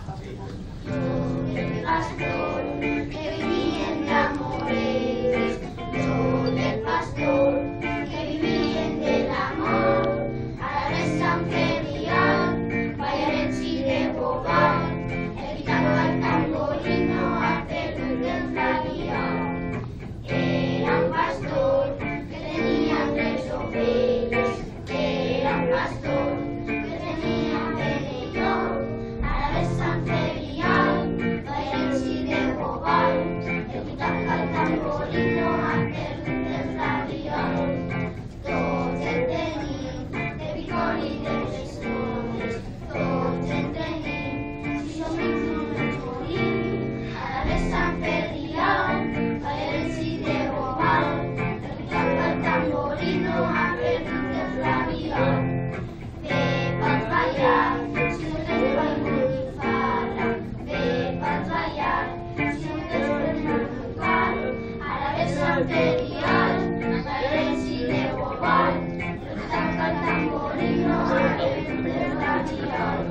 Yo del pastor que viví en amores, yo del pastor que viví en del amor, a la vez San Ferial, Vallareci de Bogar, el gitano al tamborino, a Perú del Flavial. Era un pastor que tenía 3 ovejas, era un pastor que tenía peleón, a la vez San Ferial, Vallareci de Bogar, el gitano al tamborino, a Perú del Flavial. Tots en tenim de Bicol i de Tresores, tots en tenim, si som rics no ens morim, a la vez San Ferial, Vallareci de Bogar, el gitano al tamborino, a Perú del Flavial. Ve pels ballar, si no tens per botifarra, ve pels ballar, si no tens per botifarra, a la vez San Ferial, Vallareci de Bogar, el gitano al tamborino, a Perú del Flavial.